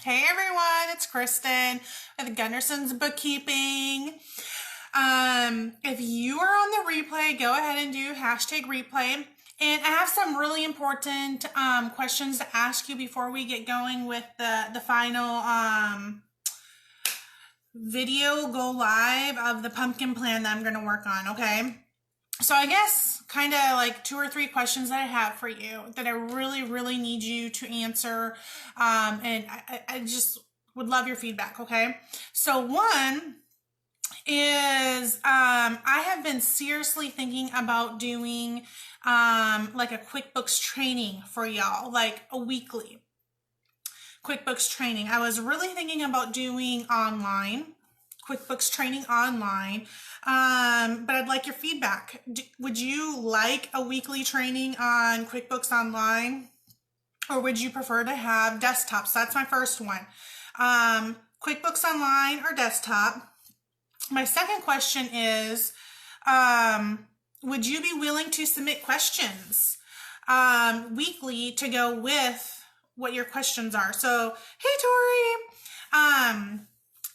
Hey everyone, it's Kristen with Gunderson's Bookkeeping. If you are on the replay, go ahead and do hashtag replay. And I have some really important questions to ask you before we get going with the final video go live of the pumpkin plan that I'm going to work on, okay? So I guess kind of like 2 or 3 questions that I have for you that I really need you to answer. And I just would love your feedback, okay? So one is I have been seriously thinking about doing like a QuickBooks training for y'all, like a weekly QuickBooks training. I was really thinking about doing QuickBooks training online, but I'd like your feedback. Would you like a weekly training on QuickBooks Online, or would you prefer to have desktop? So that's my first one. QuickBooks Online or desktop. My second question is, would you be willing to submit questions weekly to go with what your questions are? So, hey, Tori.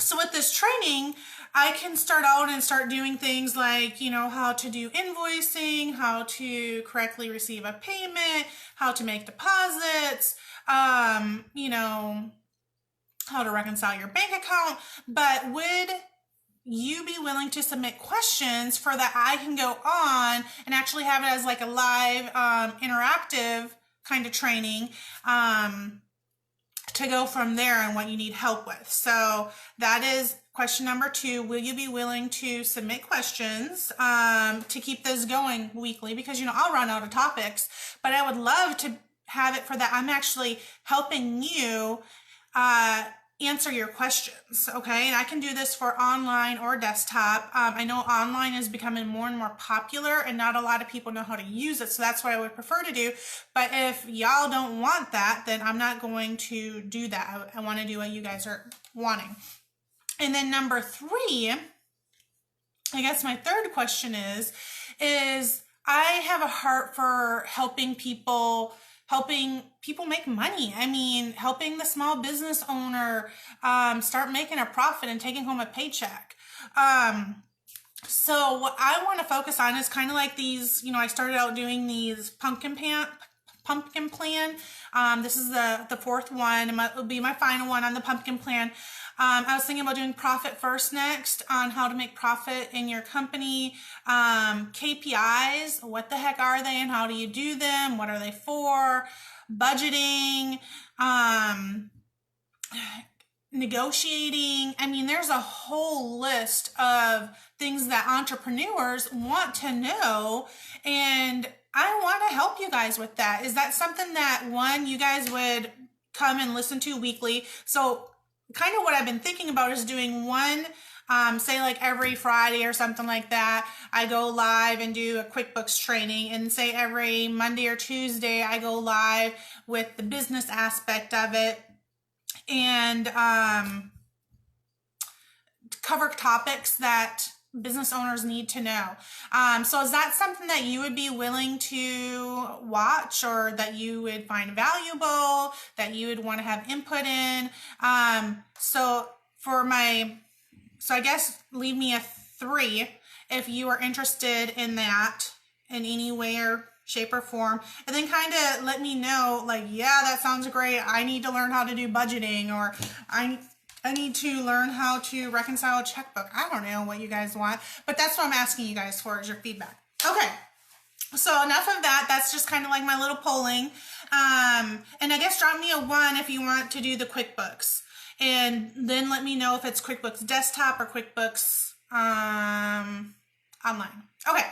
So with this training, I can start out and start doing things like, how to do invoicing, how to correctly receive a payment, how to make deposits, how to reconcile your bank account. But would you be willing to submit questions for that I can go on and actually have it as like a live, interactive kind of training, to go from there and what you need help with? So that is question number 2. Will you be willing to submit questions to keep this going weekly? Because, I'll run out of topics, but I would love to have it for that. I'm actually helping you answer your questions, okay? And I can do this for online or desktop. I know online is becoming more and more popular and not a lot of people know how to use it, so that's what I would prefer to do. But if y'all don't want that, then I'm not going to do that. I want to do what you guys are wanting. And then number 3, I guess my third question is I have a heart for helping people make money. I mean, helping the small business owner start making a profit and taking home a paycheck. So what I want to focus on is kind of like these, I started out doing these pumpkin plan. This is the 4th one. It will be my final one on the pumpkin plan. I was thinking about doing Profit First next, on how to make profit in your company. KPIs, what the heck are they and how do you do them? What are they for? Budgeting, negotiating. I mean, there's a whole list of things that entrepreneurs want to know, and I want to help you guys with that. Is that something that, one, you guys would come and listen to weekly? So kind of what I've been thinking about is doing one, say like every Friday or something like that, I go live and do a QuickBooks training, and say every Monday or Tuesday I go live with the business aspect of it, and cover topics that business owners need to know. So is that something that you would be willing to watch, or that you would find valuable, that you would want to have input in? So I guess leave me a 3 if you are interested in that in any way or shape or form, and then kind of let me know, like, yeah, that sounds great. I need to learn how to do budgeting, or I need to learn how to reconcile a checkbook. I don't know what you guys want, but that's what I'm asking you guys for, is your feedback. Okay, so enough of that. That's just kind of like my little polling. And I guess drop me a 1 if you want to do the QuickBooks, and then let me know if it's QuickBooks Desktop or QuickBooks Online. Okay,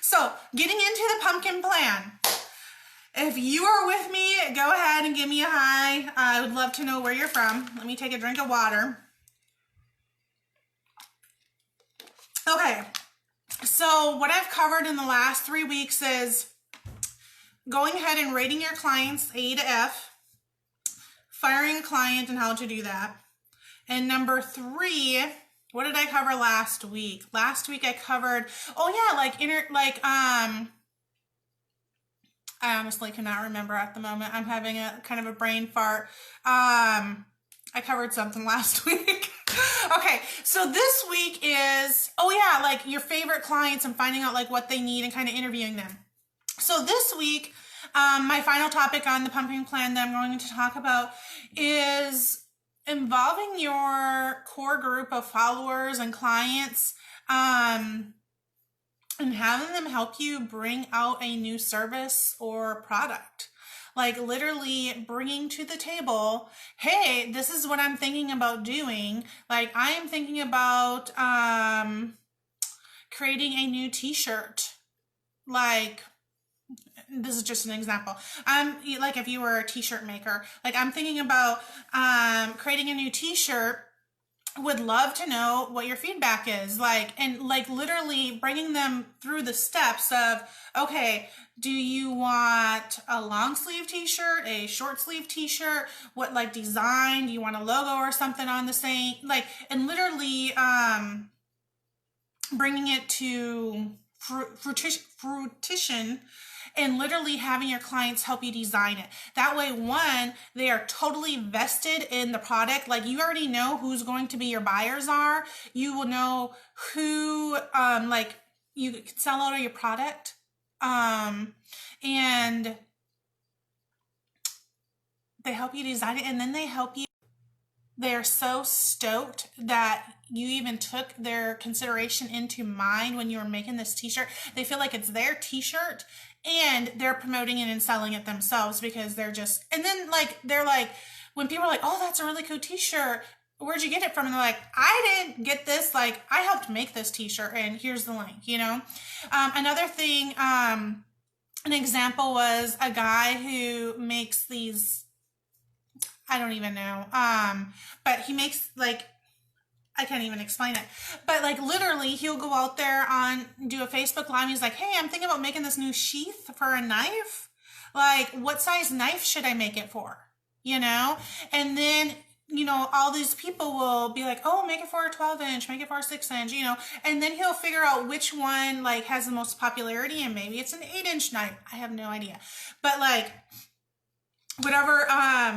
so getting into the pumpkin plan. If you are with me, go ahead and give me a hi. I would love to know where you're from. Let me take a drink of water. Okay, so what I've covered in the last 3 weeks is going ahead and rating your clients A to F, firing a client and how to do that. And number 3, what did I cover last week? Last week I covered, I honestly cannot remember at the moment. I'm having a kind of a brain fart. I covered something last week. Okay, so this week is, oh yeah, like your favorite clients and finding out like what they need and kind of interviewing them. So this week, my final topic on the pumpkin plan that I'm going to talk about is involving your core group of followers and clients, and having them help you bring out a new service or product. Like literally bringing to the table, hey, this is what I'm thinking about doing. Like I am thinking about creating a new t-shirt. Like, this is just an example. Like if you were a t-shirt maker, like I'm thinking about creating a new t-shirt. Would love to know what your feedback is like, and like literally bringing them through the steps of, okay, do you want a long sleeve t-shirt, a short sleeve t-shirt, what like design, do you want a logo or something on the same, like, and literally bringing it to fruition and literally having your clients help you design it. That way, one, they are totally vested in the product. Like you already know who's going to be your buyers are. You will know who, like you can sell out of your product. And they help you design it, and then they help you. They're so stoked that you even took their consideration into mind when you were making this t-shirt. They feel like it's their t-shirt and they're promoting it and selling it themselves because they're just, and then like, they're like, when people are like, oh, that's a really cool t-shirt, where'd you get it from? And they're like, I didn't get this. Like I helped make this t-shirt and here's the link, you know? Another thing, an example was a guy who makes these, I don't even know. But he makes like, I can't even explain it. But like literally he'll go out there do a Facebook Live. He's like, hey, I'm thinking about making this new sheath for a knife. Like what size knife should I make it for? You know? And then, you know, all these people will be like, oh, make it for a 12-inch, make it for a 6-inch, you know, and then he'll figure out which one like has the most popularity, and maybe it's an 8-inch knife. I have no idea. But like, whatever,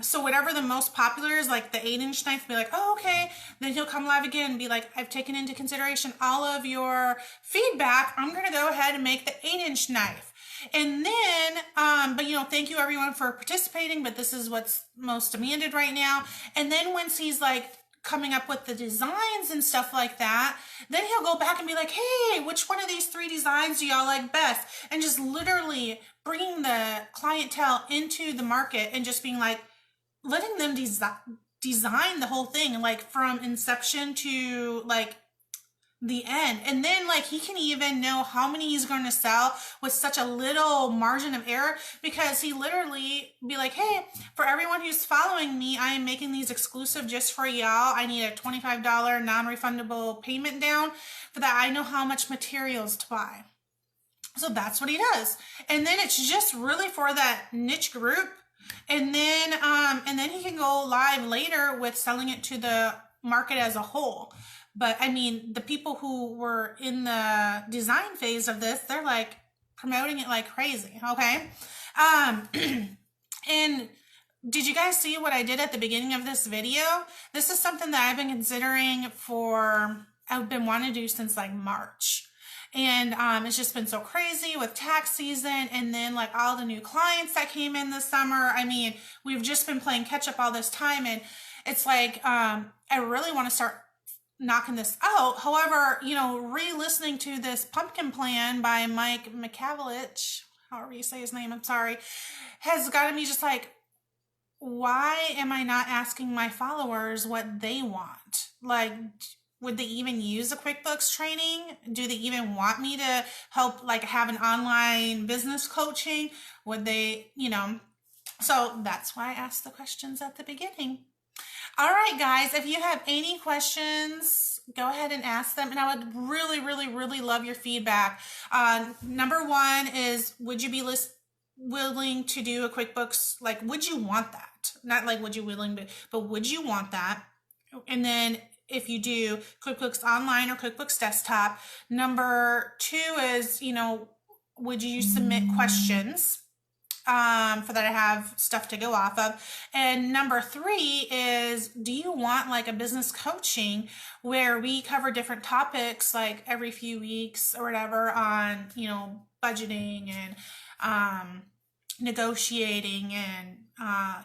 so whatever the most popular is, like the 8-inch knife, be like, oh, okay. Then he'll come live again and be like, I've taken into consideration all of your feedback. I'm going to go ahead and make the 8-inch knife. And then, but you know, thank you everyone for participating, but this is what's most demanded right now. And then once he's like coming up with the designs and stuff like that, then he'll go back and be like, hey, which one of these 3 designs do y'all like best? And just literally bringing the clientele into the market and just being like, letting them design the whole thing, like from inception to like the end. And then like he can even know how many he's going to sell with such a little margin of error, because he literally be like, hey, for everyone who's following me, I am making these exclusive just for y'all. I need a $25 non-refundable payment down for that. I know how much materials to buy. So that's what he does. And then it's just really for that niche group. And then he can go live later with selling it to the market as a whole. But I mean, the people who were in the design phase of this, they're like promoting it like crazy. Okay. And did you guys see what I did at the beginning of this video? This is something that I've been considering I've been wanting to do since like March. And it's just been so crazy with tax season, and then like all the new clients that came in this summer. I mean, we've just been playing catch up all this time, and it's like I really want to start knocking this out. However, you know, re-listening to this pumpkin plan by Mike Michalowicz, however you say his name, I'm sorry, has gotten me just like, why am I not asking my followers what they want? Like, would they even use a QuickBooks training? Do they even want me to help like have an online business coaching? Would they, you know? So that's why I asked the questions at the beginning. All right, guys, if you have any questions, go ahead and ask them. And I would really, really, really love your feedback. Number one is, would you be willing to do a QuickBooks? Like, would you want that? Not like, would you willing, but would you want that? And then if you do QuickBooks Online or QuickBooks Desktop. Number two is, you know, would you submit questions? for that I have stuff to go off of. And number 3 is, do you want like a business coaching where we cover different topics like every few weeks or whatever on, budgeting and negotiating and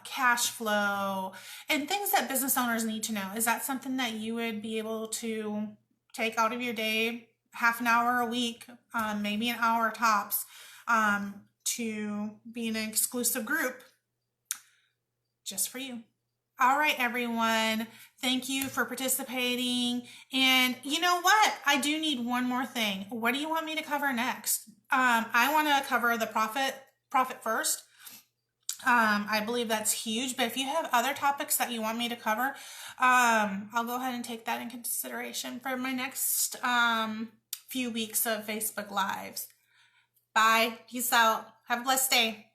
cash flow and things that business owners need to know? Is that something that you would be able to take out of your day, half an hour a week, maybe an hour tops, to be in an exclusive group just for you? All right, everyone. Thank you for participating. And you know what? I do need one more thing. What do you want me to cover next? I want to cover the profit first. I believe that's huge, but if you have other topics that you want me to cover, I'll go ahead and take that in consideration for my next few weeks of Facebook Lives. Bye. Peace out. Have a blessed day.